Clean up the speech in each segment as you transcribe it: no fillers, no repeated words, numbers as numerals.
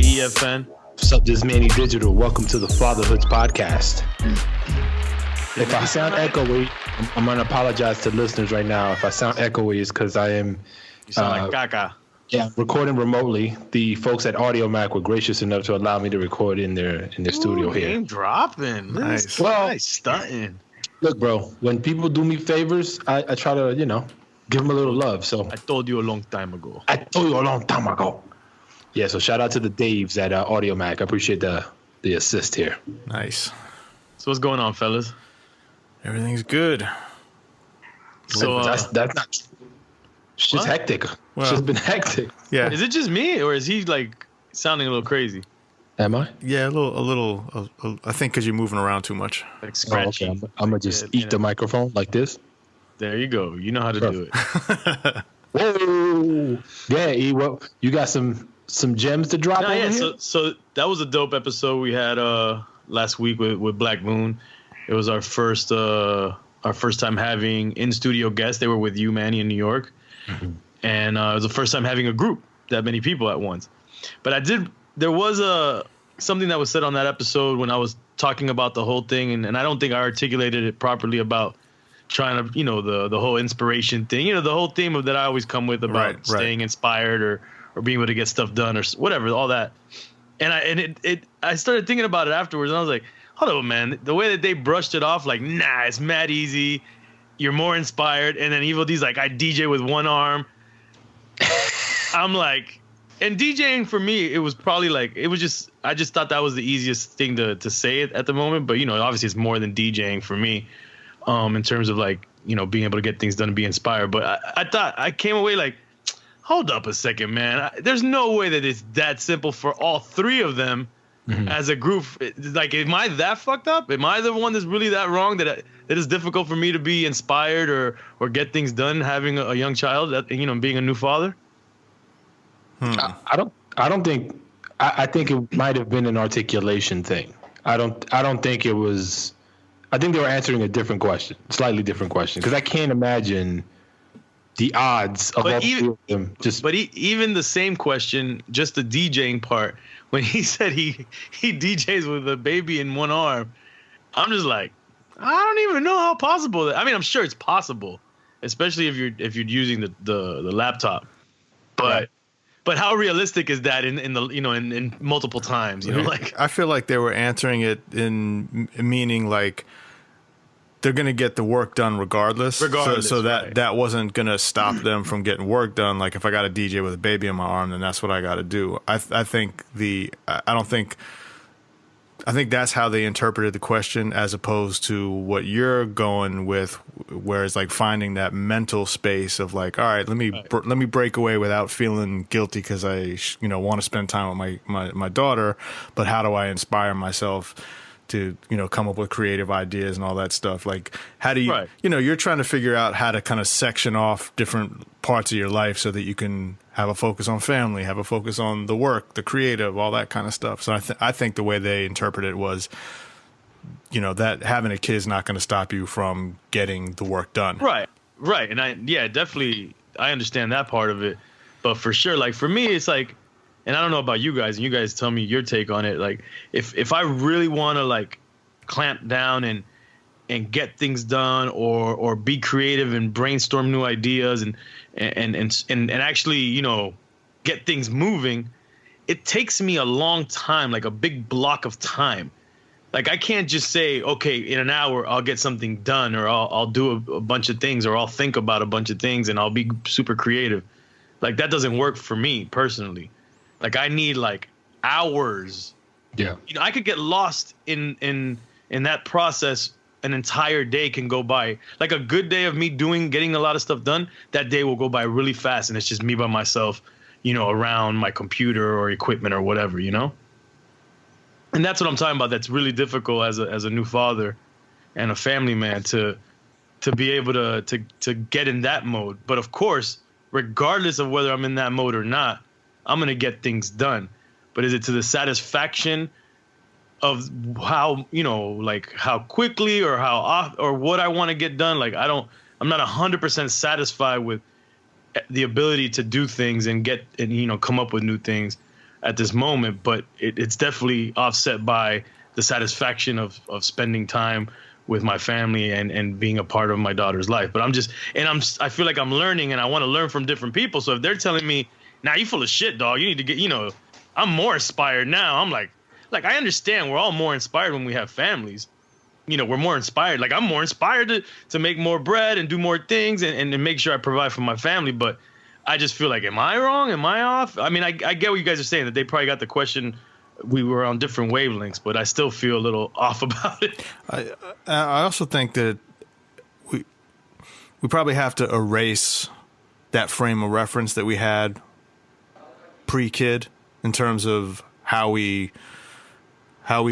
EFN. What's up, this is Manny Digital. Welcome to the Fatherhoods Podcast. If I sound echoey, I'm going to apologize to listeners right now. If I sound echoey, it's because I am... You sound like caca. Yeah, recording remotely. The folks at AudioMac were gracious enough to allow me to record in their studio here. Name dropping. Nice. Well, nice stunting. Look, bro, when people do me favors, I try to, give them a little love. So I told you a long time ago. Yeah, so shout out to the Daves at AudioMac. I appreciate the assist here. Nice. So what's going on, fellas? Everything's good. So that's not true. It's just hectic. Well, it's just been hectic. Yeah. Is it just me, or is he like sounding a little crazy? Am I? Yeah, a little. I think because you're moving around too much. Like scratchy. Okay. I'm gonna just eat the microphone like this. There you go. You know how to do it. Whoa! Yeah, E. Well, you got some gems to drop over here? So that was a dope episode we had last week with Black Moon. It was our first time having in studio guests. They were with you, Manny, in New York, and it was the first time having a group that many people at once. But there was something that was said on that episode when I was talking about the whole thing, and I don't think I articulated it properly about trying to, the whole inspiration thing, the whole theme of that I always come with about staying inspired or being able to get stuff done or whatever, all that. And I started thinking about it afterwards, and I was like, hold on, man. The way that they brushed it off, like, nah, it's mad easy. You're more inspired. And then Evil D's like, I DJ with one arm. I'm like, and DJing for me, it was probably like, I just thought that was the easiest thing to say it at the moment. But, obviously it's more than DJing for me, in terms of like, being able to get things done and be inspired. But I came away like, hold up a second, man. There's no way that it's that simple for all three of them as a group. Like, am I that fucked up? Am I the one that's really that wrong that it's difficult for me to be inspired or get things done having a young child, being a new father? I don't think. I think it might have been an articulation thing. I don't think it was. I think they were answering a different question, slightly different question, because I can't imagine the odds of all three of them. Even the same question, just the DJing part, when he said he DJs with a baby in one arm, I'm just like, I don't even know how possible that. I mean, I'm sure it's possible, especially if you're using the laptop, but how realistic is that in multiple times? Like, I feel like they were answering it in meaning like they're going to get the work done regardless. So that wasn't going to stop them from getting work done. Like, if I got a DJ with a baby in my arm, then that's what I got to do. I think that's how they interpreted the question, as opposed to what you're going with, where it's like finding that mental space of like, all right, let me break away without feeling guilty because I want to spend time with my daughter, but how do I inspire myself to come up with creative ideas and all that stuff? Like, how do you you're trying to figure out how to kind of section off different parts of your life so that you can have a focus on family, have a focus on the work, the creative, all that kind of stuff. So I think the way they interpreted it was, that having a kid is not going to stop you from getting the work done. Right. And definitely I understand that part of it, but for sure, like, for me, it's like, and I don't know about you guys, and you guys tell me your take on it. Like, if I really want to like clamp down and get things done or be creative and brainstorm new ideas and actually, get things moving, it takes me a long time, like a big block of time. Like, I can't just say, okay, in an hour I'll get something done, or I'll do a bunch of things, or I'll think about a bunch of things and I'll be super creative. Like, that doesn't work for me personally. Like, I need like hours. Yeah. I could get lost in that process. An entire day can go by. Like, a good day of me getting a lot of stuff done, that day will go by really fast, and it's just me by myself, around my computer or equipment or whatever, And that's what I'm talking about. That's really difficult as a new father and a family man to be able to get in that mode. But of course, regardless of whether I'm in that mode or not, I'm going to get things done. But is it to the satisfaction of how, like how quickly or how off or what I want to get done? Like, I'm not 100% satisfied with the ability to do things and come up with new things. at this moment, but it's definitely offset by the satisfaction of spending time with my family and being a part of my daughter's life. But I feel like I'm learning, and I want to learn from different people. So if they're telling me, nah, you full of shit, dog, you need to get, I'm more inspired now. I'm like I understand we're all more inspired when we have families. We're more inspired. Like, I'm more inspired to make more bread and do more things and make sure I provide for my family. But I just feel like, am I wrong? Am I off? I mean, I get what you guys are saying, that they probably got the question. We were on different wavelengths, but I still feel a little off about it. I also think that we probably have to erase that frame of reference that we had pre-kid in terms of how we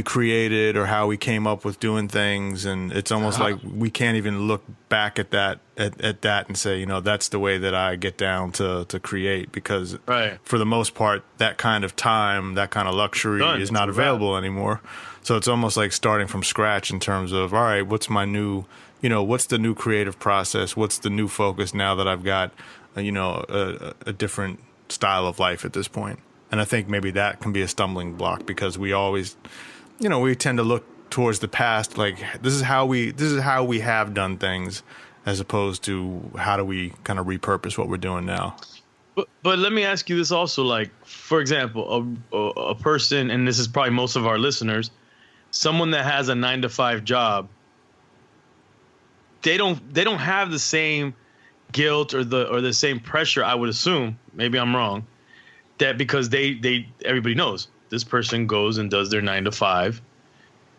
created or how we came up with doing things, and it's almost like we can't even look back at that and say, that's the way that I get down to create, because for the most part, that kind of time, that kind of luxury is not available anymore. So it's almost like starting from scratch in terms of, all right, what's my new, what's the new creative process? What's the new focus now that I've got, a different style of life at this point? And I think maybe that can be a stumbling block, because we always, we tend to look towards the past, like this is how we have done things, as opposed to how do we kind of repurpose what we're doing now. But let me ask you this also, like, for example, a person, and this is probably most of our listeners, someone that has a 9-to-5 job, they don't have the same guilt or the same pressure, I would assume. Maybe I'm wrong. That because everybody knows this person goes and does their 9-to-5.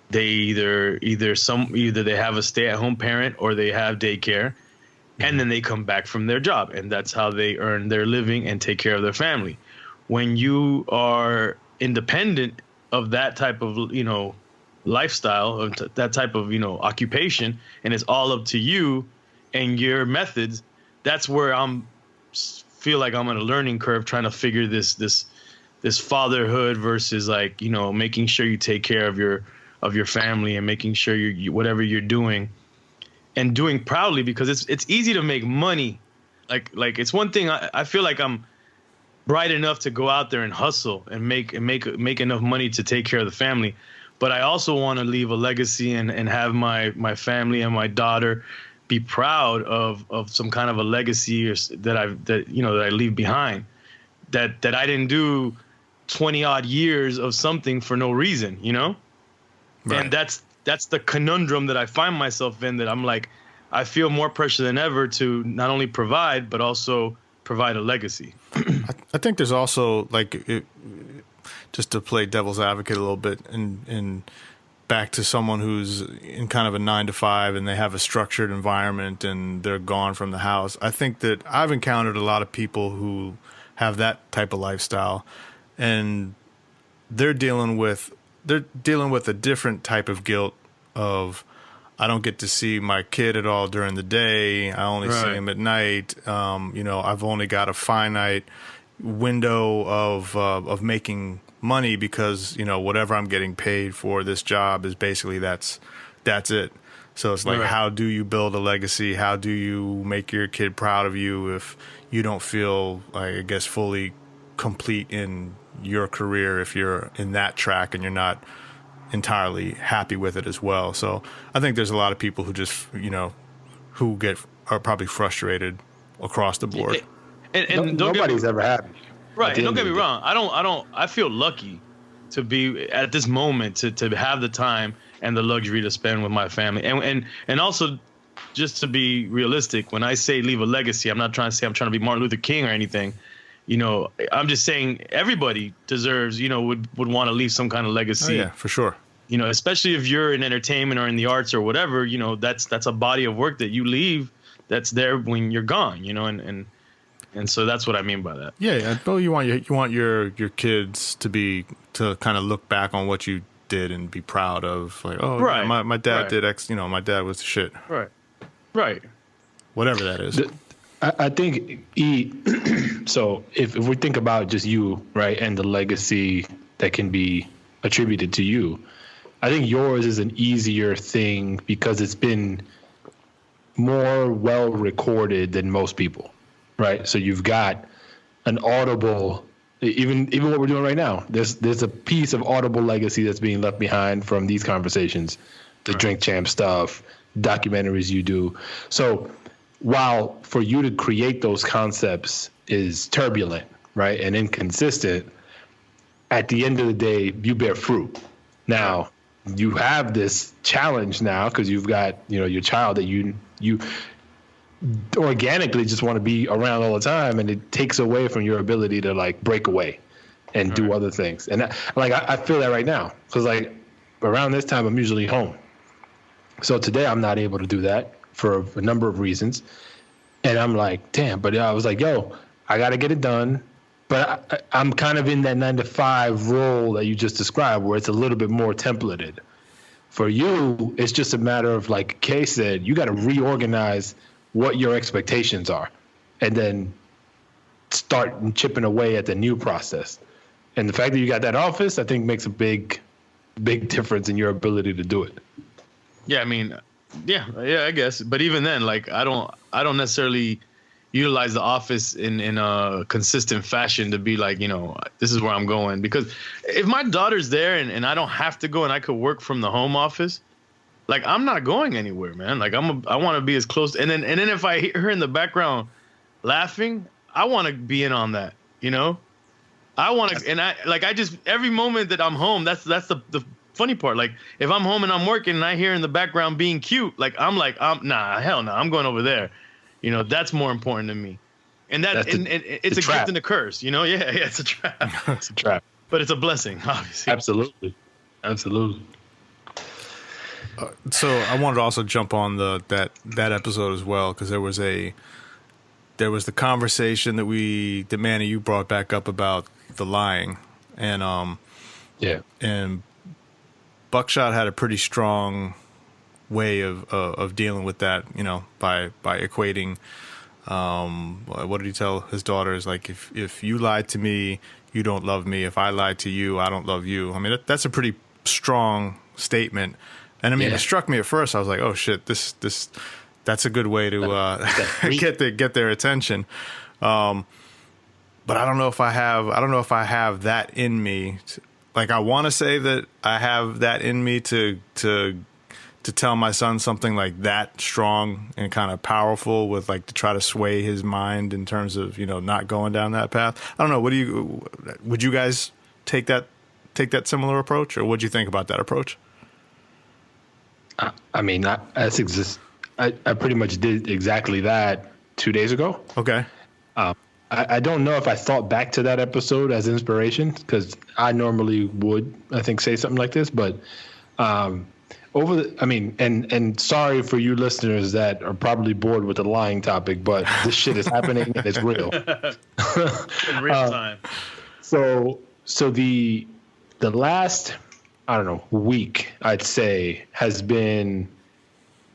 They either they have a stay-at-home parent or they have daycare, and then they come back from their job, and that's how they earn their living and take care of their family. When you are independent of that type of lifestyle, of that type of occupation, and it's all up to you and your methods, that's where feel like I'm on a learning curve trying to figure this fatherhood versus making sure you take care of your family and making sure you whatever you're doing and doing proudly, because it's easy to make money. Like it's one thing. I feel like I'm bright enough to go out there and hustle and make enough money to take care of the family, but I also want to leave a legacy and have my family and my daughter be proud of some kind of a legacy that I leave behind, that I didn't do 20 odd years of something for no reason, Right. And that's the conundrum that I find myself in, that I'm like, I feel more pressure than ever to not only provide, but also provide a legacy. I think there's also, just to play devil's advocate a little bit, and back to someone who's in kind of a 9-to-5 and they have a structured environment and they're gone from the house. I think that I've encountered a lot of people who have that type of lifestyle, and they're dealing with a different type of guilt of, I don't get to see my kid at all during the day. I only see him at night. I've only got a finite window of making money, because whatever I'm getting paid for this job is basically that's it. So it's like, how do you build a legacy? How do you make your kid proud of you if you don't feel, I guess, fully complete in your career, if you're in that track and you're not entirely happy with it as well? So I think there's a lot of people who just are probably frustrated across the board. And nobody's ever happy. Right. And don't get me wrong. I feel lucky to be at this moment to have the time and the luxury to spend with my family. And also, just to be realistic, when I say leave a legacy, I'm not trying to say I'm trying to be Martin Luther King or anything. I'm just saying everybody deserves, would want to leave some kind of legacy. Oh, yeah, for sure. Especially if you're in entertainment or in the arts or whatever, that's a body of work that you leave that's there when you're gone, and so that's what I mean by that. Yeah. Well, you want your kids to kind of look back on what you did and be proud of, like, oh, yeah, my dad did X. My dad was the shit. Right. Whatever that is. I think so if we think about just you, right, and the legacy that can be attributed to you, I think yours is an easier thing because it's been more well recorded than most people, right? So you've got an audible Even what we're doing right now, there's a piece of audible legacy that's being left behind from these conversations, the Drink Champ stuff, documentaries you do. So while for you to create those concepts is turbulent, right, and inconsistent, at the end of the day, you bear fruit. Now, you have this challenge now because you've got, your child that you organically just want to be around all the time, and it takes away from your ability to like break away and do other things. And I feel that right now because like around this time I'm usually home. So today I'm not able to do that for a number of reasons. And I'm like, damn, but I was like, yo, I got to get it done. But I'm kind of in that 9-to-5 role that you just described where it's a little bit more templated. For you, it's just a matter of, like Kay said, you got to reorganize what your expectations are and then start chipping away at the new process. And the fact that you got that office, I think makes a big difference in your ability to do it. Yeah, I mean, yeah, I guess. But even then, like, I don't necessarily utilize the office in a consistent fashion to be like, this is where I'm going. Because if my daughter's there and I don't have to go and I could work from the home office, like, I'm not going anywhere, man. Like, I want to be as close. And then if I hear her in the background laughing, I want to be in on that, I want to, and I just, every moment that I'm home, that's the funny part. Like, if I'm home and I'm working and I hear in the background being cute, like, nah, hell no, I'm going over there. That's more important to me. And it's a gift and a curse, Yeah, it's a trap. It's a trap. But it's a blessing, obviously. Absolutely. So I wanted to also jump on that episode as well, because there was the conversation that Manny, you brought back up about the lying, and and Buckshot had a pretty strong way of dealing with that, by equating, what did he tell his daughters? Like, if you lied to me, you don't love me. If I lied to you, I don't love you. I mean, that's a pretty strong statement. And I mean, It struck me at first. I was like, oh shit, that's a good way to get their attention. But I don't know if I have that in me. Like, I want to say that I have that in me to tell my son something like that strong and kind of powerful, with like to try to sway his mind in terms of, not going down that path. I don't know. Would you guys take that similar approach, or what'd you think about that approach? I mean, I pretty much did exactly that 2 days ago. Okay. I don't know if I thought back to that episode as inspiration, because I normally would, I think, say something like this, but and sorry for you listeners that are probably bored with the lying topic, but this shit is happening and it's real. In real time. So the last, I don't know, week, I'd say, has been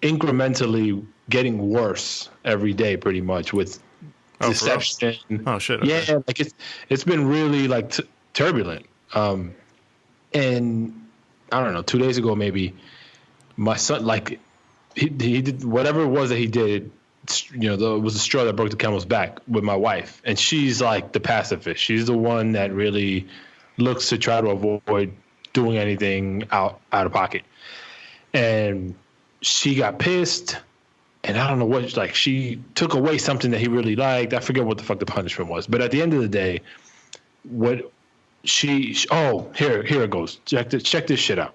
incrementally getting worse every day, pretty much, with deception. Oh shit! Okay. Yeah, like it's been really like turbulent. And I don't know, 2 days ago maybe, my son, like, he did whatever it was that he did. It was the straw that broke the camel's back with my wife, and she's like the pacifist. She's the one that really looks to try to avoid doing anything out of pocket. And she got pissed, and I don't know what, like, she took away something that he really liked. I forget what the fuck the punishment was. But at the end of the day, here it goes. Check this shit out.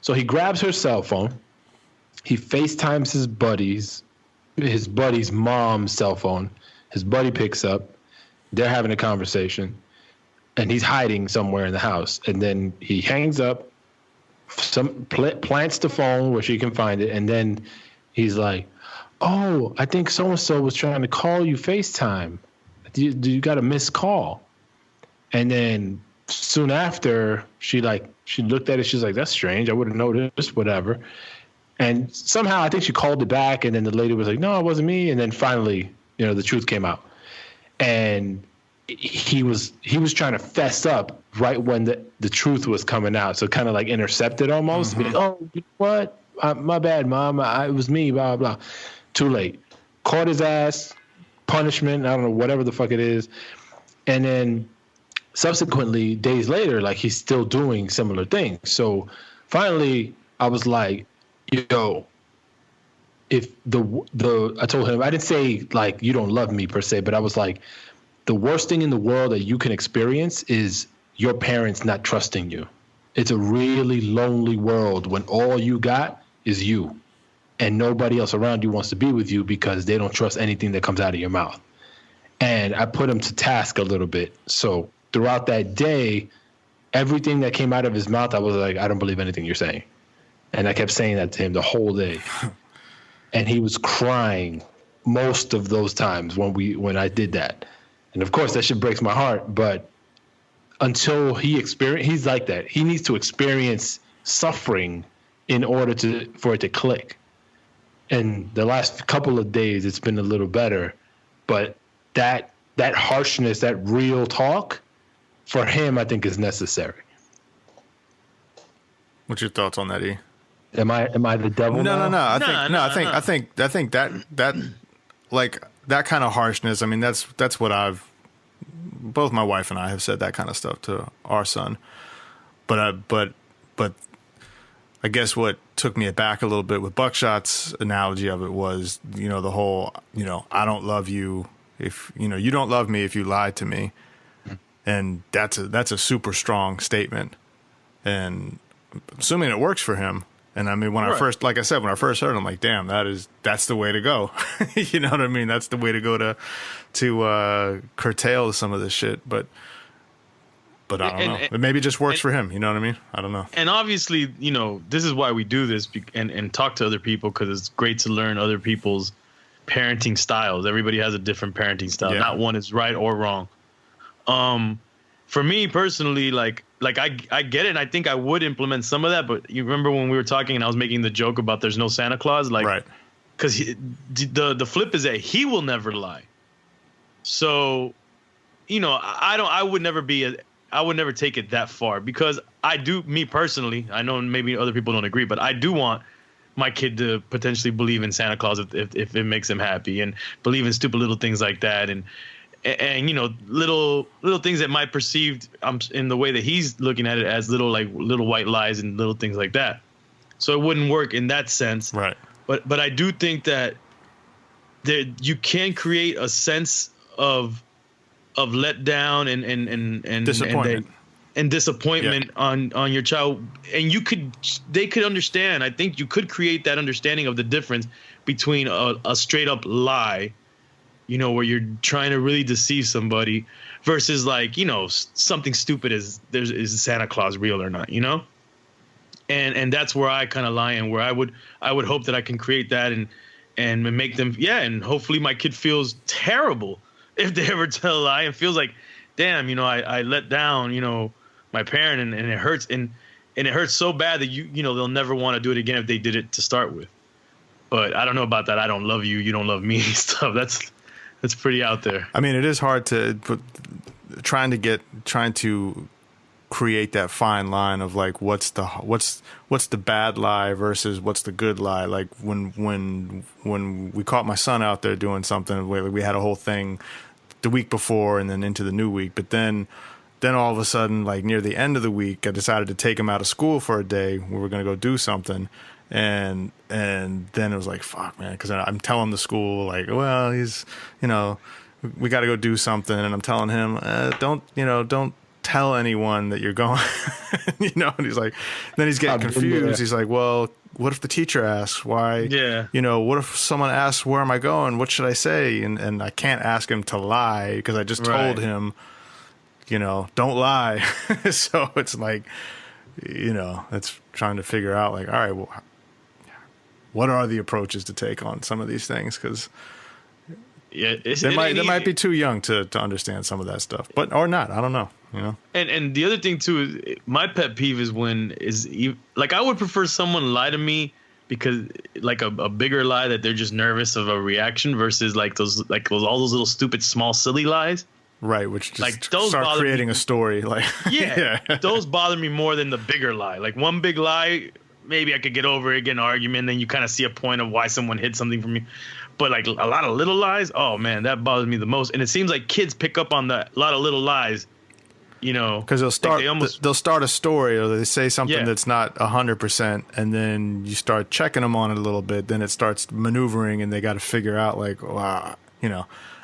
So he grabs her cell phone. He FaceTimes his buddy's mom's cell phone. His buddy picks up. They're having a conversation, and he's hiding somewhere in the house. And then he hangs up, plants the phone where she can find it, and then he's like, "Oh, I think so-and-so was trying to call you FaceTime. You got a missed call." And then soon after, she looked at it. She's like, "That's strange. I would have noticed, whatever." And somehow I think she called it back, and then the lady was like, "No, it wasn't me." And then finally, the truth came out. And he was trying to fess up right when the truth was coming out. So kind of like intercepted almost. Mm-hmm. Be like, "Oh, what? My bad, Mom. It was me, blah, blah." Too late. Caught his ass. Punishment. I don't know, whatever the fuck it is. And then subsequently, days later, like he's still doing similar things. So finally, I was like, yo, if I told him, I didn't say like you don't love me per se, but I was like, the worst thing in the world that you can experience is your parents not trusting you. It's a really lonely world when all you got is you and nobody else around you wants to be with you because they don't trust anything that comes out of your mouth. And I put him to task a little bit. So throughout that day, everything that came out of his mouth, I was like, I don't believe anything you're saying. And I kept saying that to him the whole day. And he was crying most of those times when I did that. And of course, that shit breaks my heart. But until he's like that. He needs to experience suffering in order for it to click. And the last couple of days, it's been a little better. But that harshness, that real talk, for him, I think is necessary. What's your thoughts on that, E? Am I the devil? No. Now? I think that like that kind of harshness. I mean, that's what both my wife and I have said that kind of stuff to our son. But I guess what took me aback a little bit with Buckshot's analogy of it was, the whole, I don't love you if, you don't love me if you lied to me. And that's a super strong statement. And assuming it works for him. And I mean, when I first heard it, I'm like, damn, that's the way to go. You know what I mean? That's the way to go to curtail some of this shit. But I don't know. It maybe just works for him. You know what I mean? I don't know. And obviously, this is why we do this and talk to other people, because it's great to learn other people's parenting styles. Everybody has a different parenting style. Yeah. Not one is right or wrong. For me personally, like I get it, and I think I would implement some of that. But you remember when we were talking and I was making the joke about there's no Santa Claus, like, right? Because the flip is that he will never lie. So, I would never take it that far, because me personally, I know maybe other people don't agree, but I do want my kid to potentially believe in Santa Claus if it makes him happy, and believe in stupid little things like that, and little things that might perceived in the way that he's looking at it as little white lies and little things like that. So it wouldn't work in that sense. Right. But I do think that you can create a sense of letdown and disappointment and disappointment on your child, and they could understand. I think you could create that understanding of the difference between a straight up lie, where you're trying to really deceive somebody, versus something stupid as is Santa Claus real or not, and that's where I kind of lie, and where I would hope that I can create that and make them, and hopefully my kid feels terrible if they ever tell a lie, and feels like, damn, I let down, my parent, and it hurts, and it hurts so bad that they'll never want to do it again if they did it to start with. But I don't know about that. I don't love you, you don't love me stuff. That's pretty out there. I mean, it is hard to trying to create that fine line of like what's the bad lie versus what's the good lie. Like when we caught my son out there doing something, we had a whole thing the week before and then into the new week, but then all of a sudden, like near the end of the week, I decided to take him out of school for a day. We were going to go do something. And then it was like, fuck, man, because I'm telling the school, like, well, he's, we got to go do something. And I'm telling him, don't tell anyone that you're going, and he's like, then he's getting confused. He's like, well, what if the teacher asks why? Yeah. What if someone asks, where am I going? What should I say? And I can't ask him to lie because I just told him, don't lie. So it's like, it's trying to figure out like, all right, well, what are the approaches to take on some of these things? Because they might be too young to understand some of that stuff, or not. I don't know. And the other thing too is my pet peeve is like I would prefer someone lie to me because like a bigger lie that they're just nervous of a reaction versus all those little stupid small silly lies. Right, which just like those start creating a story. Like those bother me more than the bigger lie. Like one big lie, maybe I could get over it, get an argument, then you kind of see a point of why someone hid something from you. But like a lot of little lies, oh man, that bothers me the most. And it seems like kids pick up on a lot of little lies, because they'll start a story, or they say something that's not 100%, and then you start checking them on it a little bit. Then it starts maneuvering, and they got to figure out like, wow,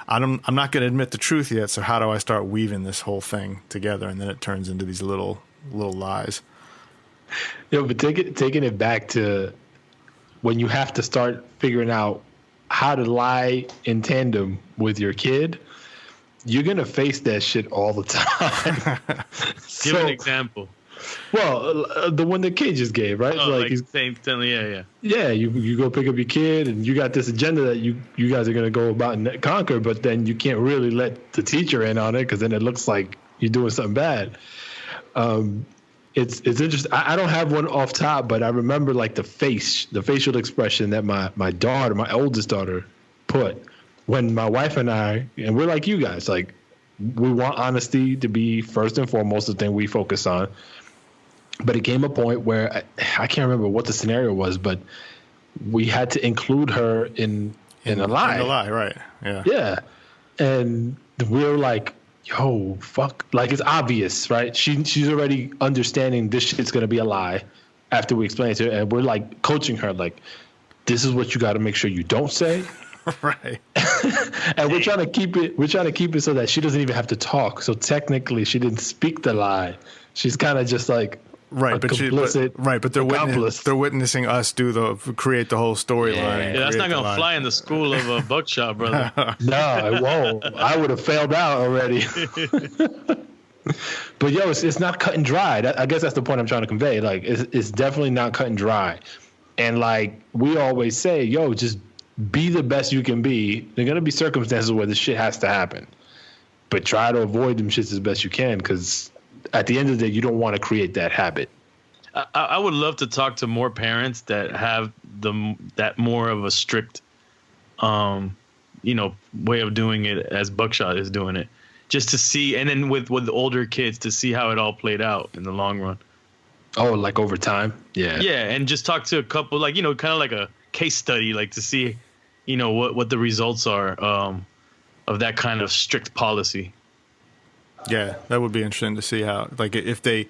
I'm not going to admit the truth yet. So how do I start weaving this whole thing together? And then it turns into these little lies. But taking it back to when you have to start figuring out how to lie in tandem with your kid, you're going to face that shit all the time. Give an example. Well, the one that Kate just gave, right? Oh, like same thing, yeah. Yeah, you go pick up your kid, and you got this agenda that you guys are going to go about and conquer, but then you can't really let the teacher in on it because then it looks like you're doing something bad. It's interesting. I don't have one off top, but I remember like the facial expression that my oldest daughter, put when my wife and we're like you guys, like we want honesty to be first and foremost the thing we focus on. But it came a point where I can't remember what the scenario was, but we had to include her in a lie. In a lie, right? Yeah. Yeah, and we were like, yo, fuck. Like, it's obvious, right? She's already understanding this shit's going to be a lie after we explain it to her. And we're, like, coaching her, like, this is what you got to make sure you don't say. Right. And we're trying to keep it so that she doesn't even have to talk. So technically, she didn't speak the lie. She's kind of just, like, right, but they're witnessing us create the whole storyline. Yeah, that's not gonna fly in the school of buckshot, brother. No, it won't. I would have failed out already. But yo, it's not cut and dry. I guess that's the point I'm trying to convey. Like, it's definitely not cut and dry. And like we always say, yo, just be the best you can be. There are gonna be circumstances where this shit has to happen, but try to avoid them shits as best you can, because at the end of the day, you don't want to create that habit. I would love to talk to more parents that have that more of a strict, way of doing it as Buckshot is doing it, just to see, and then with older kids to see how it all played out in the long run. Oh, like over time? Yeah. Yeah, and just talk to a couple, like, kind of like a case study, like to see, what the results are of that kind of strict policy. Yeah, that would be interesting to see how, like, if they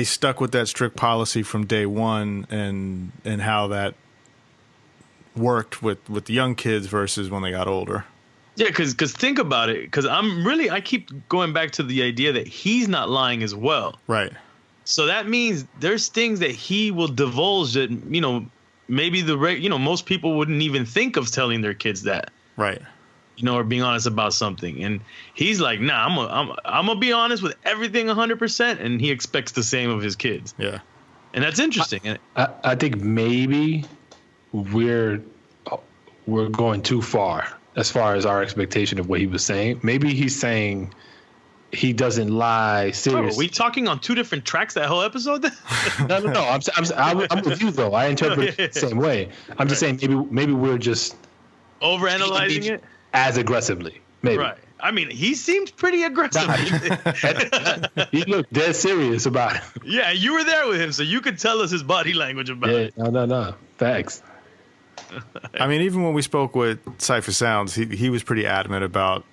stuck with that strict policy from day one, and how that worked with the young kids versus when they got older. Yeah, because think about it. Because I keep going back to the idea that he's not lying as well. Right. So that means there's things that he will divulge that maybe most people wouldn't even think of telling their kids that. Right. Or being honest about something. And he's like, nah, I'm gonna be honest with everything 100%. And he expects the same of his kids. Yeah. And that's interesting. I think maybe we're going too far as our expectation of what he was saying. Maybe he's saying he doesn't lie seriously. Are we talking on two different tracks that whole episode? No. I'm with you, though. I interpret it the same way. I'm just saying maybe we're just overanalyzing it as aggressively, maybe. Right. I mean, he seemed pretty aggressive. He looked dead serious about it. Yeah, you were there with him, so you could tell us his body language about it. No. Facts. I mean, even when we spoke with Cypher Sounds, he was pretty adamant about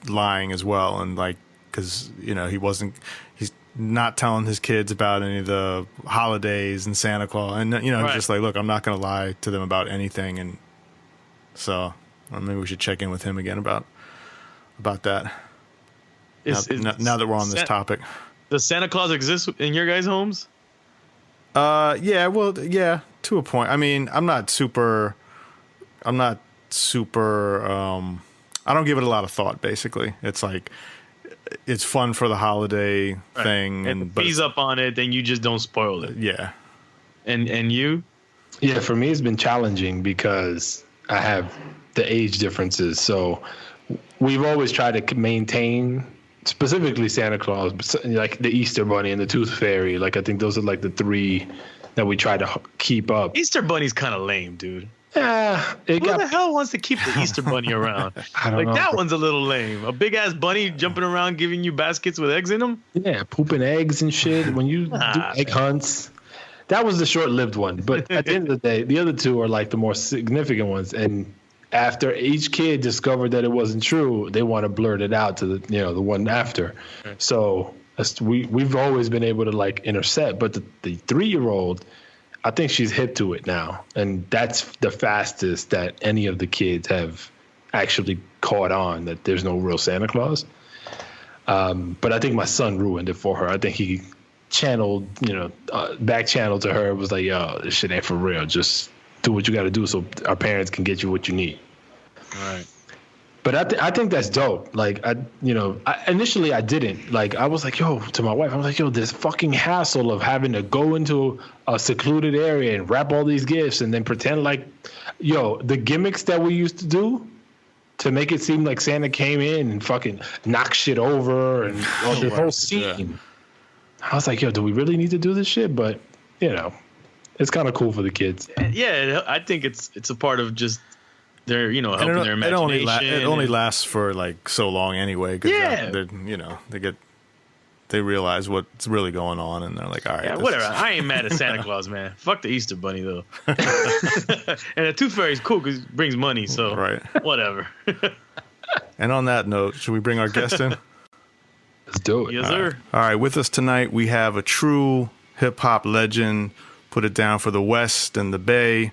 lying as well, and like, because he's not telling his kids about any of the holidays and Santa Claus, and right. He's just like, look, I'm not going to lie to them about anything, and so. Or maybe we should check in with him again about that. Now that we're on this topic. Does Santa Claus exist in your guys' homes? Yeah, to a point. I mean, I don't give it a lot of thought, basically. It's like, it's fun for the holiday thing. And if he's up on it, then you just don't spoil it. Yeah. And you? Yeah, for me, it's been challenging because I have the age differences. So we've always tried to maintain, specifically Santa Claus, like the Easter Bunny and the Tooth Fairy. Like, I think those are like the three that we try to keep up. Easter Bunny's kind of lame, dude. Yeah. Who the hell wants to keep the Easter Bunny around? I don't know. That one's a little lame. A big ass bunny jumping around giving you baskets with eggs in them? Yeah, pooping eggs and shit. When you do egg hunts. That was the short-lived one. But at the end of the day, the other two are like the more significant ones. And after each kid discovered that it wasn't true, they want to blurt it out to the one after. So we've always been able to like intercept, but the 3-year-old, I think she's hip to it now, and that's the fastest that any of the kids have actually caught on that there's no real Santa Claus. But I think my son ruined it for her. I think he channeled, back channeled to her. It was like, yo, this shit ain't for real. Just do what you got to do so our parents can get you what you need. Right. But I think that's dope. Like, initially I didn't. Like, I was like, yo, to my wife, I was like, yo, this fucking hassle of having to go into a secluded area and wrap all these gifts and then pretend like, the gimmicks that we used to do to make it seem like Santa came in and fucking knocked shit over and the whole scene. Yeah. I was like, yo, do we really need to do this shit? But, it's kind of cool for the kids. Yeah, I think it's a part of just their, helping their imagination. It only lasts for like so long anyway. Cause they realize what's really going on, and they're like, all right, whatever. I ain't mad at Santa Claus, man. Fuck the Easter Bunny though. And the Tooth Fairy's cool because it brings money. So whatever. And on that note, should we bring our guest in? Let's do it. Yes, sir. All right, with us tonight we have a true hip hop legend. Put it down for the West and the Bay.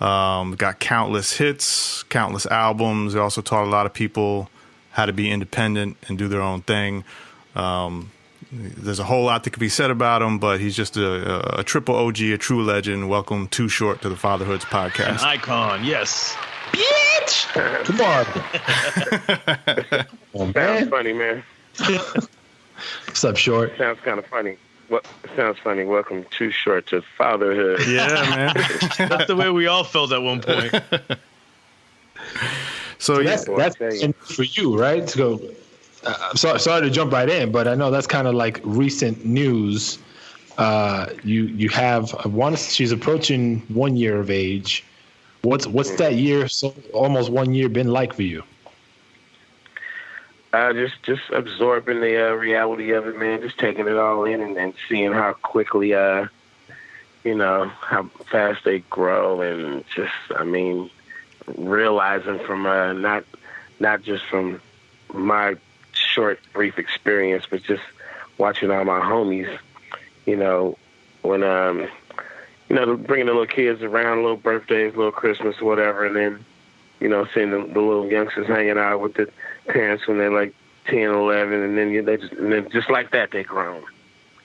Got countless hits, countless albums. He also taught a lot of people how to be independent and do their own thing. There's a whole lot that could be said about him, but he's just a triple OG, a true legend. Welcome, Too Short, to the Fatherhoods podcast. An icon, yes. Bitch! Come on. Sounds funny, man. What's up, Short? Sounds kind of funny. Sounds funny. Welcome, Too Short, to fatherhood. Yeah, man. That's the way we all felt at one point. So that's for you, right? So I'm sorry to jump right in, but I know that's kind of like recent news. You have she's approaching 1 year of age. What's that year? So almost 1 year been like for you? Just absorbing the reality of it, man. Just taking it all in and seeing how quickly, how fast they grow, and just, realizing from not just from my short, brief experience, but just watching all my homies, when bringing the little kids around, little birthdays, little Christmas, whatever, and then, seeing the little youngsters hanging out with the parents when they're like 10, 11, and then just like that, they're grown.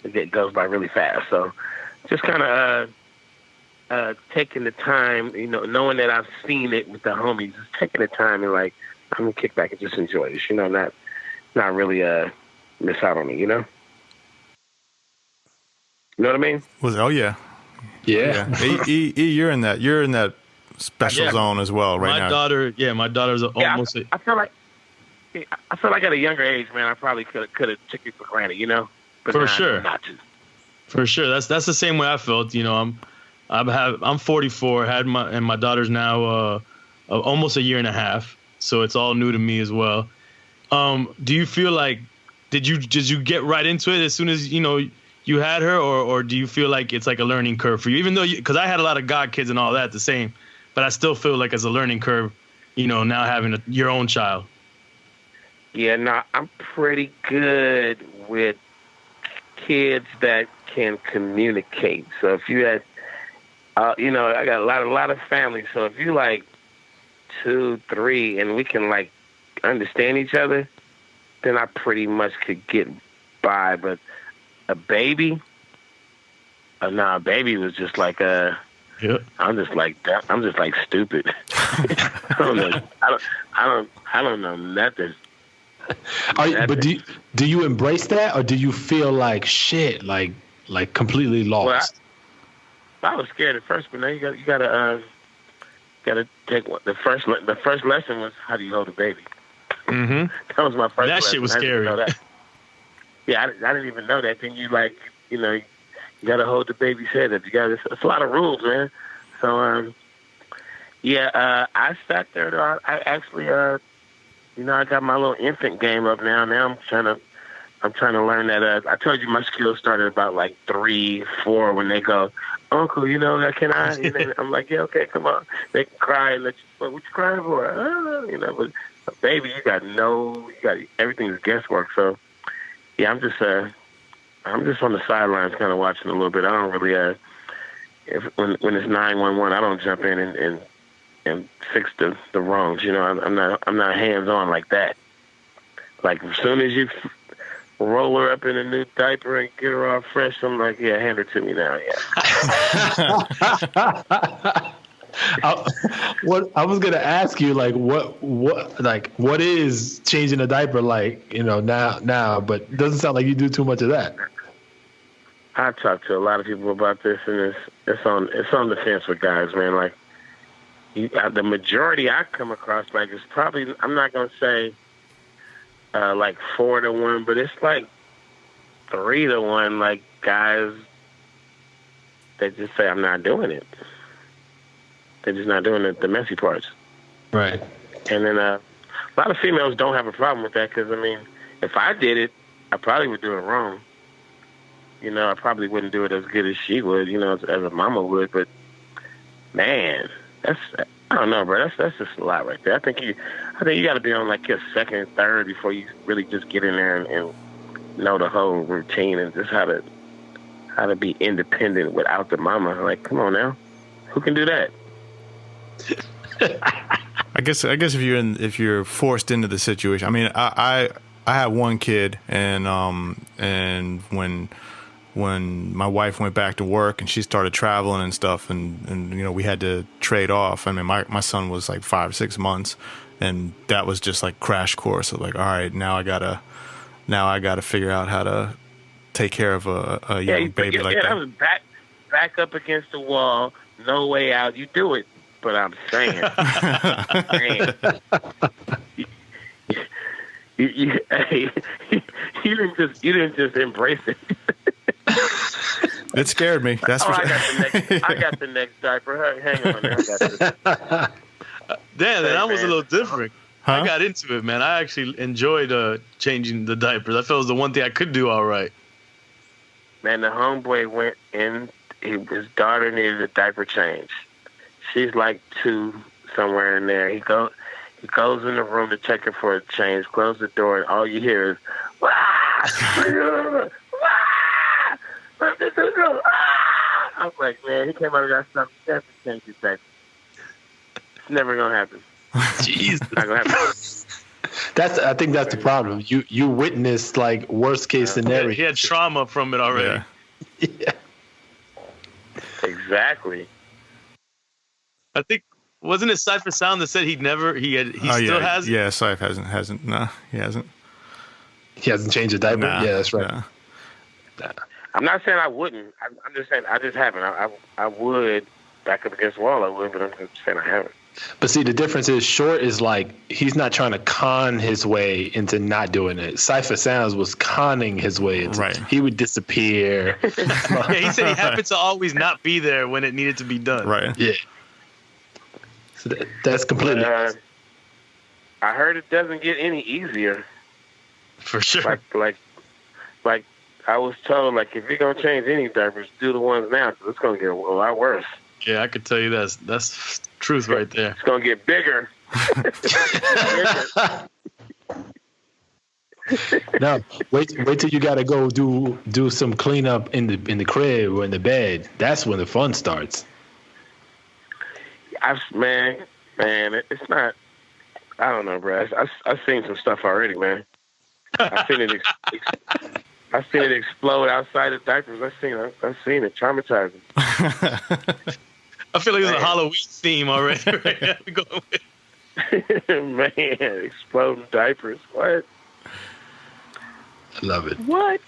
It goes by really fast. So just kind of taking the time, knowing that I've seen it with the homies, just taking the time and like, I'm going to kick back and just enjoy this, not really miss out on it, You know what I mean? Yeah. You're in that special zone as well right now. My daughter's almost. I feel like at a younger age, man, I probably could have took it for granted, But for sure, not to. For sure, that's the same way I felt. I'm 44, and my daughter's now almost a year and a half, so it's all new to me as well. Do you feel like did you get right into it as soon as you had her, or do you feel like it's like a learning curve for you? Even though because I had a lot of god kids and all that the same, but I still feel like it's a learning curve. Now having your own child. Yeah, no, I'm pretty good with kids that can communicate. So if you had, I got a lot of families. So if you like 2, 3, and we can like understand each other, then I pretty much could get by. But a baby, a baby was just like Yep. I'm just like stupid. I don't know nothing. But do you embrace that, or do you feel like shit, like completely lost? Well, I was scared at first, but now you gotta take the first lesson was how do you hold a baby. Mm-hmm. That was my first. That lesson. Shit was scary. Yeah, I didn't even know that. Then you you gotta hold the baby's head up. It's a lot of rules, man. So I sat there. Though. I actually I got my little infant game up now. Now I'm trying to learn that. I told you my skills started about like 3, 4 when they go, Uncle, can I? I'm like, yeah, okay, come on. They can cry and let you, what you crying for? But baby, you got everything's guesswork. So, yeah, I'm just on the sidelines kind of watching a little bit. I don't really, when it's 911, I don't jump in and fix the wrongs. I'm not hands on like that. Like as soon as you roll her up in a new diaper and get her all fresh, I'm like, yeah, hand her to me now. Yeah. I was gonna ask you, like, what is changing a diaper like? Now, but it doesn't sound like you do too much of that. I talk to a lot of people about this, and it's on the fence with guys, man. Like, the majority I come across, like, it's probably, I'm not gonna say like 4-1, but it's like 3-1. Like, guys, they just say, I'm not doing it. They're just not doing the messy parts. Right. And then a lot of females don't have a problem with that because, I mean, if I did it, I probably would do it wrong. I probably wouldn't do it as good as she would, as a mama would. But, man, I don't know, bro. That's just a lot right there. I think you got to be on, like, your second, third before you really just get in there and know the whole routine and just how to be independent without the mama. Like, come on now. Who can do that? I guess if you're forced into the situation. I mean, I had one kid, and when my wife went back to work and she started traveling and stuff, and we had to trade off. I mean, my son was like 5 or 6 months, and that was just like crash course of like, all right, now I gotta figure out how to take care of a young baby like that. I was back up against the wall, no way out. You do it. But I'm saying, you didn't just embrace it. It scared me. That's I got the next diaper. Hang on, I got this. Damn, that was a little different. Huh? I got into it, man. I actually enjoyed changing the diapers. I felt it was the one thing I could do all right. Man, the homeboy went in. His daughter needed a diaper change. She's like 2 somewhere in there. He goes in the room to check her for a change, close the door, and all you hear is, wah! Wah! I was like, man, he came out of that stuff. That's a change his diaper. It's never going to happen. Jeez. It's not going to happen. I think that's the problem. You witnessed, like, worst case scenario. He had trauma from it already. Yeah. Exactly. I think, wasn't it Cypher Sound that said he still has it? Yeah, Cypher hasn't. No, he hasn't. He hasn't changed a diaper? Nah, yeah, that's right. Nah. I'm not saying I wouldn't. I'm just saying I just haven't. I would back up against the wall. I would, but I'm just saying I haven't. But see, the difference is Short is like, he's not trying to con his way into not doing it. Cypher Sounds was conning his way into it. He would disappear. Yeah, he said he happened to always not be there when it needed to be done. Right. Yeah. So that's completely. I heard it doesn't get any easier. For sure. Like I was told, like, if you're gonna change any diapers, do the ones now, because it's gonna get a lot worse. Yeah, I could tell you that's truth right there. It's gonna get bigger. No, wait till you gotta go do some cleanup in the crib or in the bed. That's when the fun starts. Man, it's not. I don't know, bro. I've seen some stuff already, man. I've seen it. I've seen it explode outside of diapers. I've seen it traumatizing. I feel like there's a Halloween theme already. Right now. We going with. Man, exploding diapers. What? I love it. What?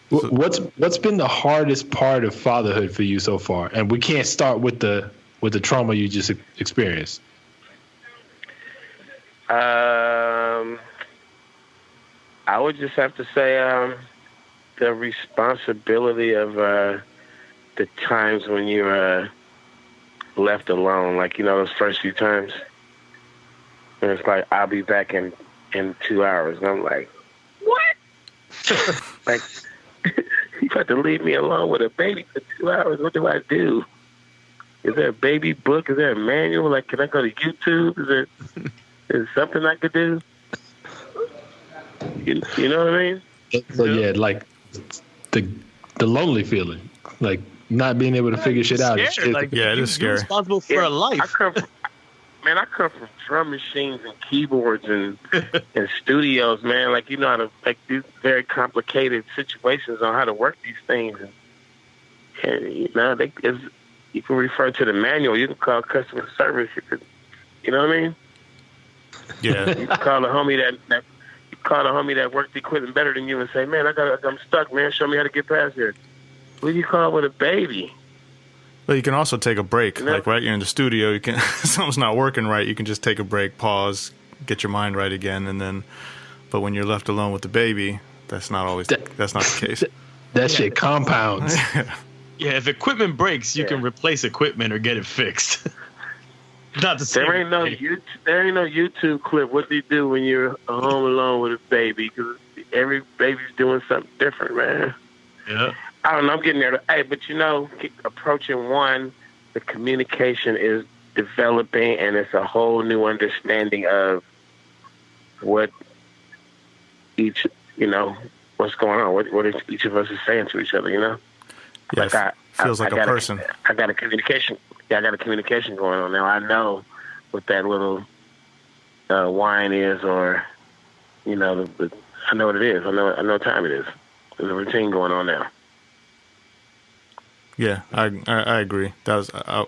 What's been the hardest part of fatherhood for you so far? And we can't start with the trauma you just experienced. I would just have to say the responsibility of the times when you're left alone, like, those first few times. And it's like, I'll be back in 2 hours. And I'm like, what? You got to leave me alone with a baby for 2 hours. What do I do? Is there a baby book? Is there a manual? Like, can I go to YouTube? Is there something I could do? You know what I mean? So yeah, like the lonely feeling, like not being able to figure shit out. Scared, like, yeah, it is scary. You're responsible for a life. I come from drum machines and keyboards and studios, man. Like, you know how to like these very complicated situations on how to work these things, and you know you can refer to the manual. You can call customer service. You know what I mean? Yeah. You can call the homie that worked the equipment better than you and say, man, I'm stuck, man. Show me how to get past here. Who do you call with a baby? Well, you can also take a break. Like, right, you're in the studio. You can something's not working right. You can just take a break, pause, get your mind right again, and then. But when you're left alone with the baby, that's not always that's not the case. That shit compounds. Yeah, if equipment breaks, you can replace equipment or get it fixed. Not the same. There ain't no YouTube clip. What do you do when you're home alone with a baby? Because every baby's doing something different, man. Yeah. I don't know. I'm getting there. Hey, but you know, approaching one, the communication is developing, and it's a whole new understanding of what what's going on, what each of us is saying to each other. You know, yeah, feels like a person. I got a communication. Yeah, I got a communication going on now. I know what that little whine is, or I know what it is. I know what time it is. There's a routine going on now. Yeah, I agree. That was I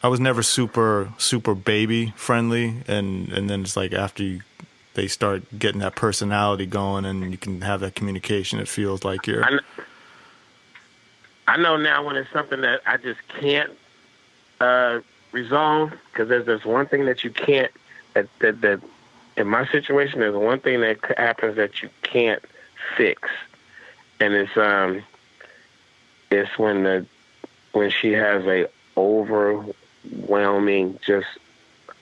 was never super baby friendly, and then it's like after they start getting that personality going, and you can have that communication. It feels like you're. I know now when it's something that I just can't resolve, because there's one thing that you can't that in my situation there's one thing that happens that you can't fix, and it's when she has a overwhelming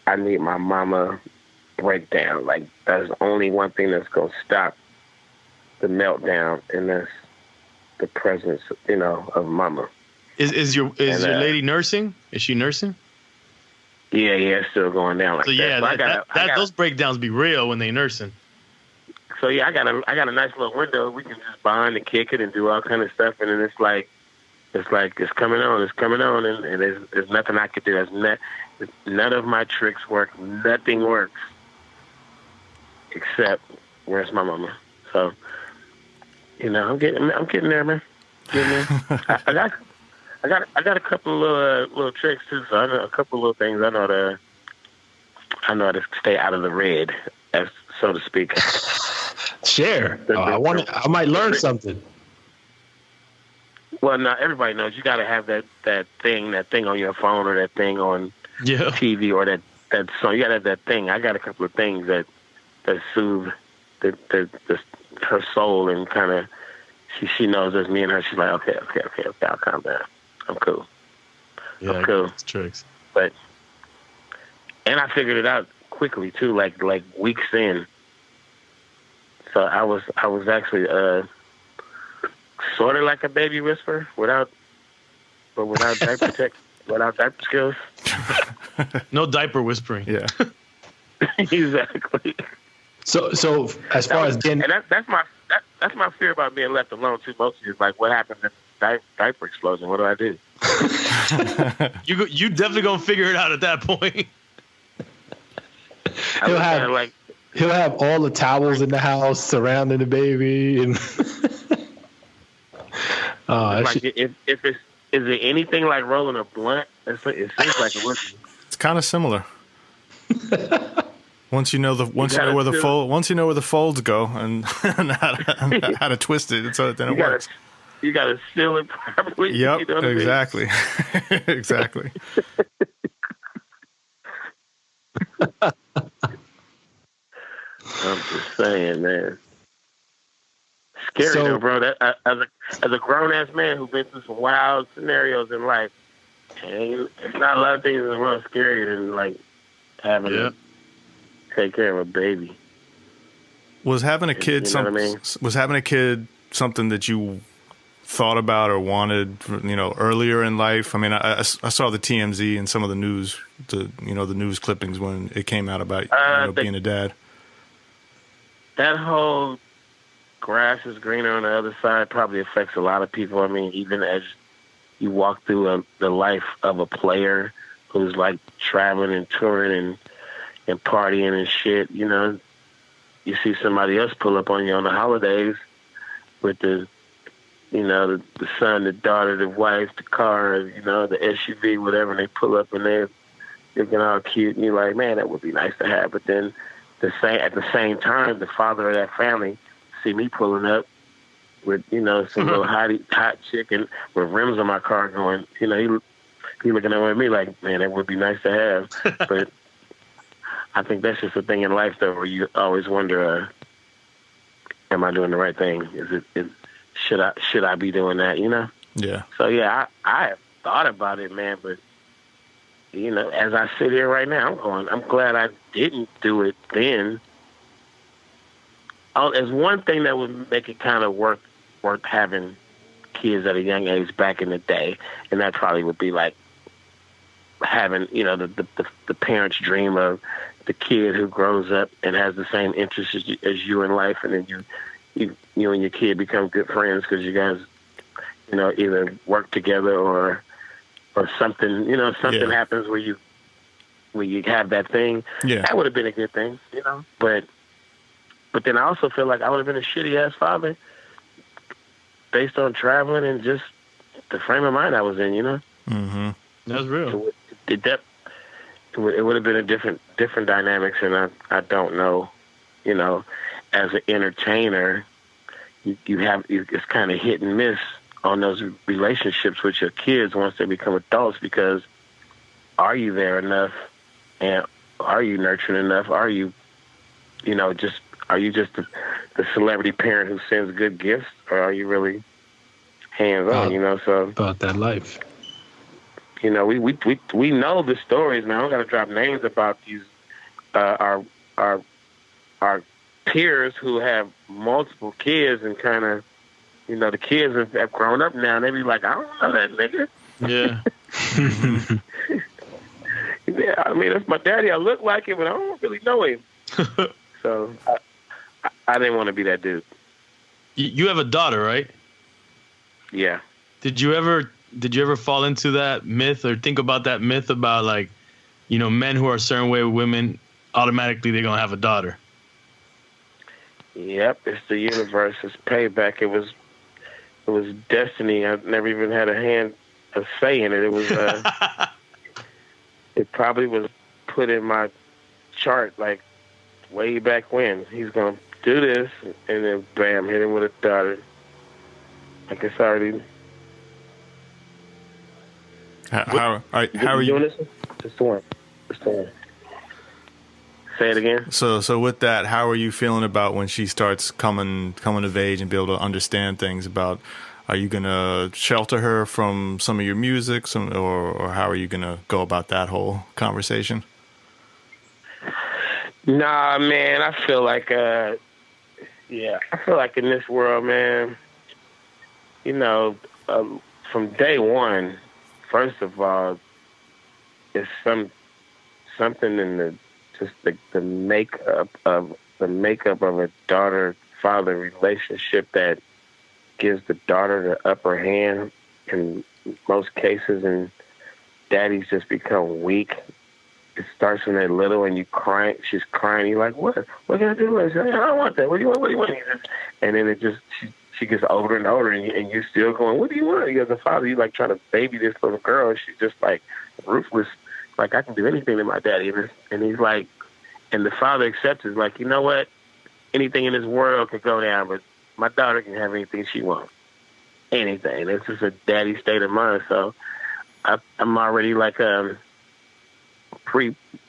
I need my mama breakdown. Like, that's the only one thing that's gonna stop the meltdown, and that's the presence of mama. Is your lady nursing? Is she nursing? Yeah, it's still going down like so, that. Yeah, so those breakdowns be real when they nursing. So yeah, I got a nice little window. We can just bond and kick it and do all kind of stuff, and then it's coming on, and there's nothing I could do. None of my tricks work. Nothing works except where's my mama. So I'm getting there, man. I got a couple of little tricks too. So I know a couple of little things I know how to stay out of the red, so to speak. Share. I might learn something. Well, now everybody knows you got to have that thing on your phone, or that thing on TV, or that song. You got to have that thing. I got a couple of things that soothe her soul, and kind of she knows it's me and her. She's like, okay, I'll calm down. I'm cool. Yeah, I'm cool. Tricks. And I figured it out quickly too, like weeks in. So I was actually sort of like a baby whisperer without diaper without diaper skills. No diaper whispering. Yeah. Exactly. So as far as getting, and that's my fear about being left alone too. Mostly is like, what happens if diaper explosion? What do I do? You definitely gonna figure it out at that point. He'll have all the towels in the house surrounding the baby, and is it anything like rolling a blunt? It seems like it would be. It's kind of similar. Once you know where the folds go and how to twist it, then it works. You got to seal it properly. Yep, exactly. Exactly. I'm just saying, man. Scary though, bro. That as a grown ass man who's been through some wild scenarios in life, and it's not a lot of things in the world scarier than like having to take care of a baby. Was having a kid what I mean? Was having a kid something that you thought about or wanted, earlier in life? I mean, I saw the TMZ and some of the news, the news clippings when it came out about being a dad. That whole grass is greener on the other side probably affects a lot of people. I mean, even as you walk through the life of a player who's like traveling and touring and partying and shit, you see somebody else pull up on you on the holidays with the son, the daughter, the wife, the car, the SUV, whatever, and they pull up and they're looking all cute, and you're like, man, that would be nice to have. But then at the same time, the father of that family see me pulling up with, some little hot chick and with rims on my car going, he looking at me like, man, that would be nice to have. But I think that's just a thing in life, though, where you always wonder, am I doing the right thing? Should I be doing that, Yeah. So, yeah, I have thought about it, man, but, as I sit here right now, I'm glad I didn't do it then. There's one thing that would make it kind of worth having kids at a young age back in the day, and that probably would be like having, the parents' dream of the kid who grows up and has the same interests as you in life, and then you and your kid become good friends because you guys, either work together or something, something happens where you have that thing. Yeah. That would have been a good thing, But then I also feel like I would have been a shitty ass father based on traveling and just the frame of mind I was in, Mm-hmm. That's real. It would have been a different dynamics, and I don't know, as an entertainer, it's kind of hit and miss on those relationships with your kids once they become adults, because are you there enough, and are you nurturing enough? Are you, are you just the celebrity parent who sends good gifts, or are you really hands-on, So about that life. we know the stories. Now I don't got to drop names about these our peers who have multiple kids and kind of, the kids have grown up now and they be like, I don't know that nigga. Yeah. Yeah, I mean, that's my daddy. I look like him, but I don't really know him. So I didn't want to be that dude. You have a daughter, right? Yeah. Did you ever fall into that myth or think about that myth about, like, men who are a certain way with women, automatically they're going to have a daughter? Yep, it's the universe. It's payback. It was destiny. I never even had a say in it. It was it probably was put in my chart like way back when. He's gonna do this, and then bam, hit him with a daughter. Like it's already. How are you? Doing this? Just the one. Say it again. So with that, how are you feeling about when she starts coming of age and be able to understand things about? Are you gonna shelter her from some of your music, or how are you gonna go about that whole conversation? Nah, man, I feel like I feel like in this world, man, from day one, first of all, it's something in the makeup of a daughter-father relationship that gives the daughter the upper hand in most cases, and daddies just become weak. It starts when they're little and she's crying, you're like, what can I do? I say, I don't want that. What do you want? And then it just, she gets older and older, and you're still going, what do you want? As a father, you're like trying to baby this little girl, and she's just like ruthless, like, I can do anything to my daddy. And he's like, and the father accepts it, like, you know what? Anything in this world could go down, but my daughter can have anything she wants. Anything. That's just a daddy state of mind. So I'm already like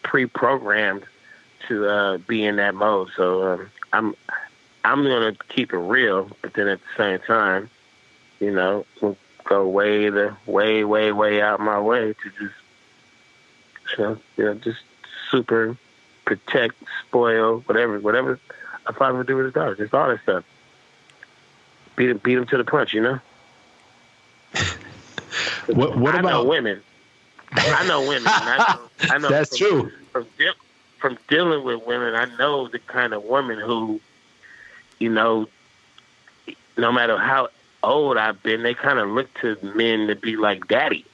pre-programmed to be in that mode. So I'm gonna keep it real, but then at the same time, we'll go way out my way to just just super protect, spoil, whatever a father would do with his daughter, just all that stuff. beat him to the punch, you know. What I about know women? I know women. I know That's true. From dealing with women, I know the kind of woman who, you know, no matter how old I've been, they kind of look to men to be like daddy,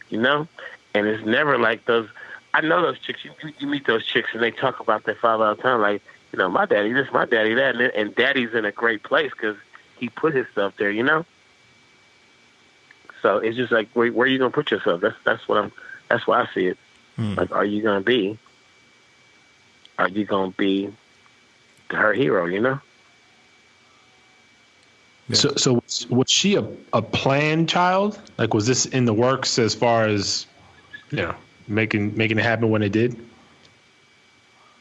you know? And it's never like those. I know those chicks. You meet those chicks and they talk about their father all the time, like, you know, my daddy this, my daddy that, and daddy's in a great place because he put himself there, you know. So it's just like, where are you gonna put yourself? That's why I see it. Like, are you gonna be her hero? You know. Yeah. So was she a planned child? Like, was this in the works as far as, you know, making it happen when it did?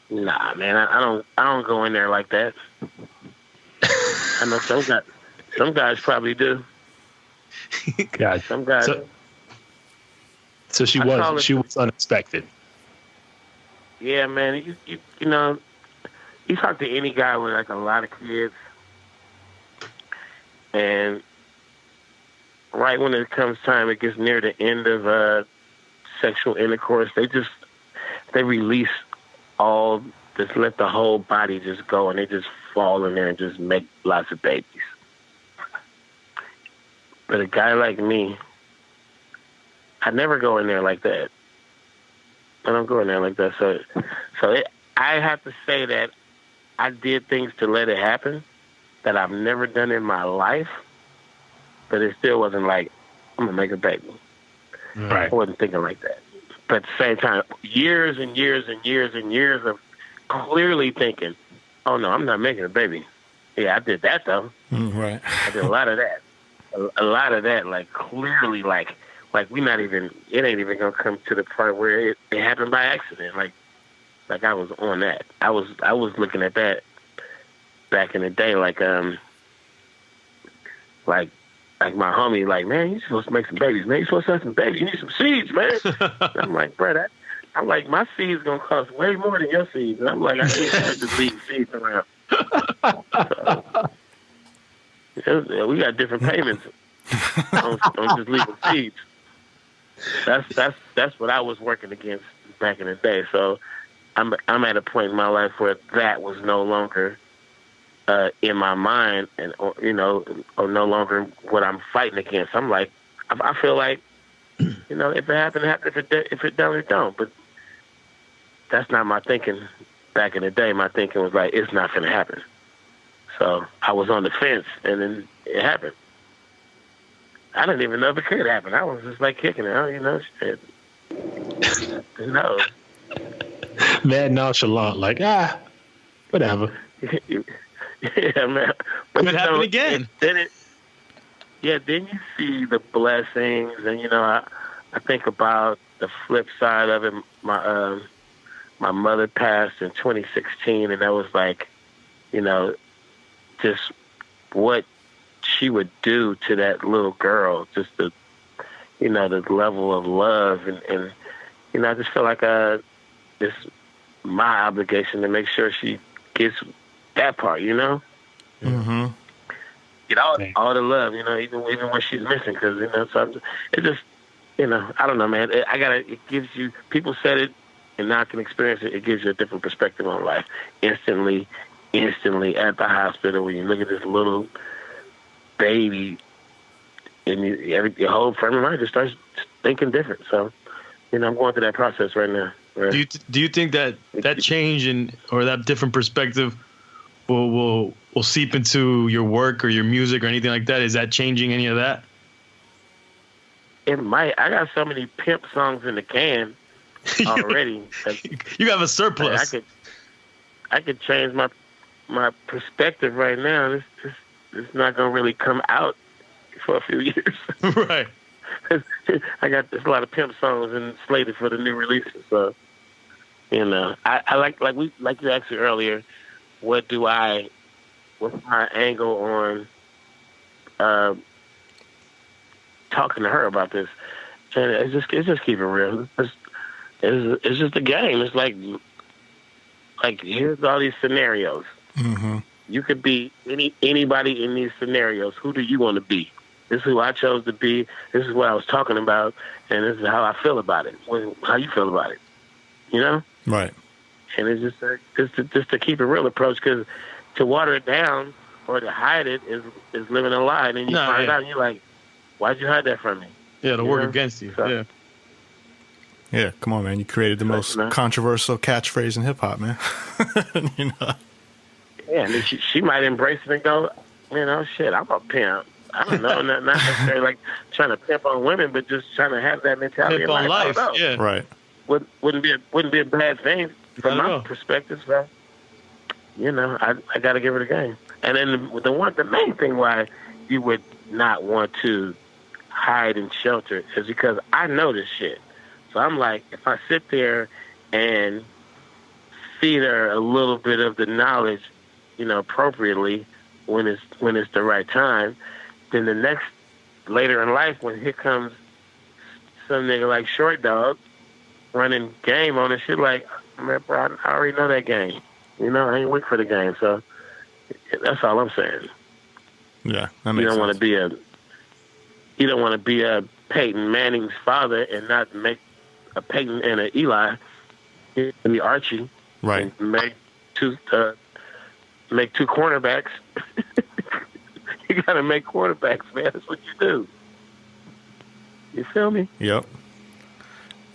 Nah, man, I don't go in there like that. I know some guys probably do. God. Some guys. So she was unexpected. Yeah, man. You know, you talk to any guy with like a lot of kids, and right when it comes time, it gets near the end of sexual intercourse, they release just let the whole body just go, and they just fall in there and just make lots of babies. But a guy like me, I never go in there like that. I don't go in there like that. I have to say that I did things to let it happen that I've never done in my life, but it still wasn't like, I'm going to make a baby. Right. I wasn't thinking like that. But at the same time, years and years and years and years of clearly thinking, oh, no, I'm not making a baby. Yeah, I did that, though. Right. I did a lot of that. A lot of that, like, clearly, like it ain't even going to come to the part where it happened by accident. Like I was on that. I was looking at that back in the day, like my homie, like, man, you're supposed to make some babies, man. You're supposed to have some babies. You need some seeds, man. I'm like, bro, I'm like, my seeds gonna cost way more than your seeds. And I'm like, I can't just leave seeds around. So, we got different payments on just leaving seeds. That's what I was working against back in the day. So I'm at a point in my life where that was no longer in my mind, or no longer what I'm fighting against. I'm like, I feel like, you know, if it happened, it happened. If it don't, it don't. But that's not my thinking back in the day. My thinking was like, it's not going to happen. So I was on the fence, and then it happened. I didn't even know if it could happen. I was just like kicking it. You know, shit. Who knows? Mad nonchalant, like, whatever. Yeah, man. But it happened again. Then you see the blessings, and you know, I think about the flip side of it. My mother passed in 2016, and that was like, you know, just what she would do to that little girl, just the level of love, and you know, I just feel like it's my obligation to make sure she gets that part, you know. Mm-hmm. Get all the love, you know, even when she's missing, because you know, so it just, you know, I don't know, man. It gives you. People said it, and now I can experience it. It gives you a different perspective on life. Instantly at the hospital, when you look at this little baby, and your whole frame of mind just starts thinking different. So, you know, I'm going through that process right now. Right? Do you think that change or that different perspective will seep into your work or your music or anything like that? Is that changing any of that? It might. I got so many pimp songs in the can already. You have a surplus. I could change my perspective right now. It's not gonna really come out for a few years. Right. There's a lot of pimp songs and slated for the new releases. So, you know, I like you asked me earlier, what's my angle on talking to her about this? And it's just keep it real. It's just a game. It's like here's all these scenarios. Mm-hmm. You could be anybody in these scenarios. Who do you want to be? This is who I chose to be. This is what I was talking about, and this is how I feel about it. How you feel about it? You know? Right. And it's just to keep it real approach, because to water it down or to hide it is living a lie. And then you find out, and you're like, why'd you hide that from me? Yeah, to work against you. So, yeah, come on, man. You created the most controversial catchphrase in hip hop, man. You know. Yeah, and then she might embrace it and go, you know, shit, I'm a pimp. I don't know, not necessarily like trying to pimp on women, but just trying to have that mentality. Pimp on life, yeah. Right. Wouldn't be a bad thing from my perspective. So, you know, I got to give her the game. And then the main thing why you would not want to hide and shelter is because I know this shit. So I'm like, if I sit there and feed her a little bit of the knowledge, you know, appropriately when it's the right time, then later in life, when here comes some nigga like Short Dog running game on and shit, like, man, bro, I already know that game. You know, I ain't wait for the game. So that's all I'm saying. Yeah, that makes sense. You don't want to be a Peyton Manning's father and not make a Peyton and an Eli. You can be Archie, right? And make two cornerbacks. You gotta make quarterbacks, man. That's what you do. You feel me? Yep.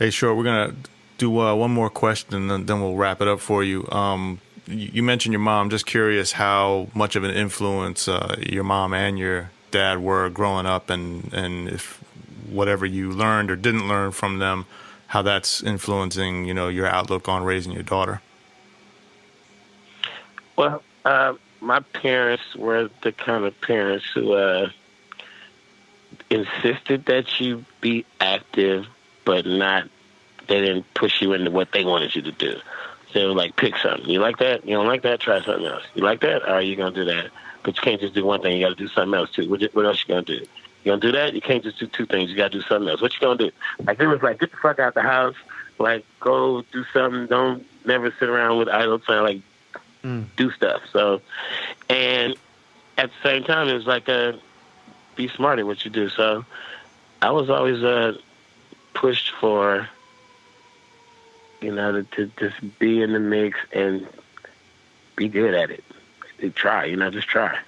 Hey, Short, we're gonna do one more question, and then we'll wrap it up for you. You mentioned your mom. Just curious how much of an influence your mom and your dad were growing up, and if whatever you learned or didn't learn from them, how that's influencing, you know, your outlook on raising your daughter. Well, my parents were the kind of parents who insisted that you be active, but they didn't push you into what they wanted you to do. They were like, pick something. You like that? You don't like that? Try something else. You like that? All right, you're going to do that. But you can't just do one thing. You got to do something else, too. What else you going to do? You going to do that? You can't just do two things. You got to do something else. What you going to do? Like, it was like, get the fuck out the house. Like, go do something. Don't never sit around with idle time. Like, do stuff. So, and at the same time, it was like, be smart at what you do. So, I was always pushed for, you know, to just be in the mix and be good at it. To try, you know, just try.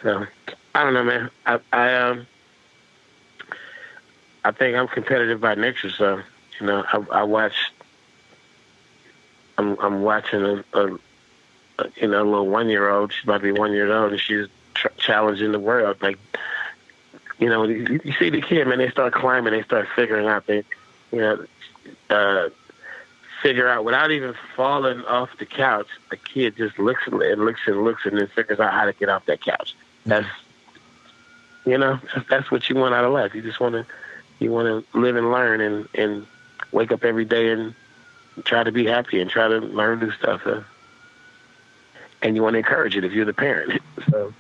So, I don't know, man. I think I'm competitive by nature, so, you know, I'm watching a you know, a little 1-year-old. She's about to be 1 year old, and she's challenging the world. Like, you know, you see the kid, man. They start climbing. They start figuring out. They, you know, figure out without even falling off the couch. The kid just looks and then figures out how to get off that couch. That's, you know, that's what you want out of life. You just want to live and learn and wake up every day and try to be happy and try to learn new stuff. And you want to encourage it if you're the parent. So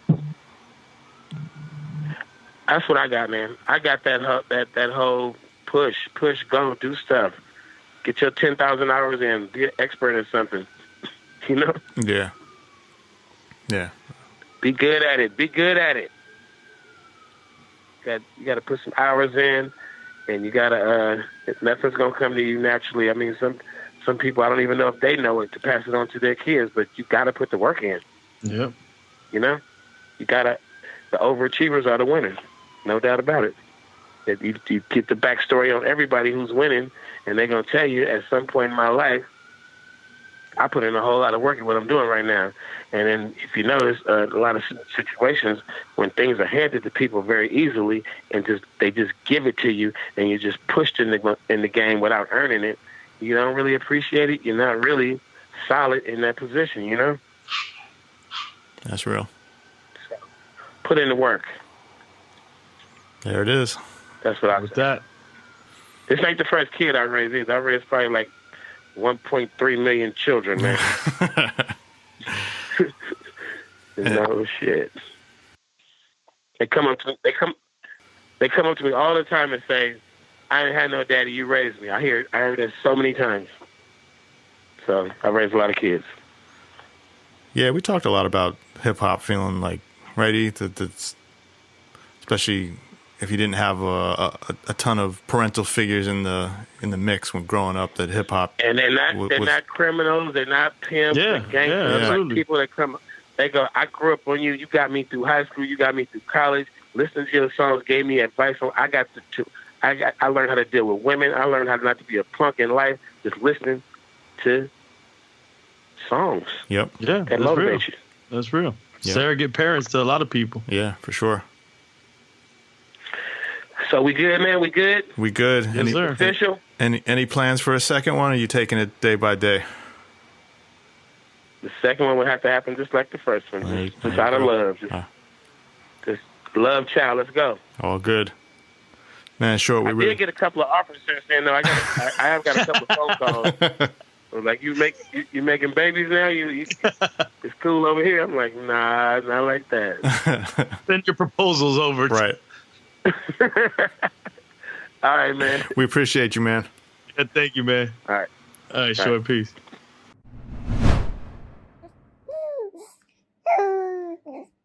that's what I got, man. I got that whole push, go, do stuff. Get your 10,000 hours in. Be an expert at something. You know? Yeah. Yeah. Be good at it. You got to put some hours in, and you got to, nothing's going to come to you naturally. I mean, some people, I don't even know if they know it to pass it on to their kids, but you got to put the work in. Yep. You know? You got to, the overachievers are the winners. No doubt about it. You get the backstory on everybody who's winning, and they're going to tell you at some point in my life, I put in a whole lot of work in what I'm doing right now. And then if you notice, a lot of situations when things are handed to people very easily and they just give it to you and you're just pushed in the game without earning it, you don't really appreciate it. You're not really solid in that position, you know? That's real. So, put in the work. There it is. That's what I was saying. This ain't the first kid I raised either. I raised probably like 1.3 million children, man. No shit. They come up to me all the time and say, "I ain't had no daddy. You raised me." I heard that so many times. So I raised a lot of kids. Yeah, we talked a lot about hip hop feeling like ready that's especially if you didn't have a ton of parental figures in the mix when growing up. That hip hop, and they're not criminals, they're not pimps, Yeah, they're gangsters. yeah, Like people that come, they go, I grew up on you. You got me through high school. You got me through college. Listening to your songs gave me advice on. I learned how to deal with women. I learned how not to be a punk in life. Just listening to songs. Yep. Yeah, That that's motivates real. you. That's real. Yeah. Surrogate parents to a lot of people. Yeah, for sure. So we good, man? We good? We good. Yes, sir. Official? Any plans for a second one? Or are you taking it day by day? The second one would have to happen just like the first one. Just out of love. Just love, child. Let's go. All good. Man, sure. I did get a couple of offers since then, though. I have got a couple of phone calls. Like, you making babies now? It's cool over here. I'm like, nah, not like that. Send your proposals over. Right. All right, man. We appreciate you, man. Yeah, thank you, man. All right. All right, sure. Peace.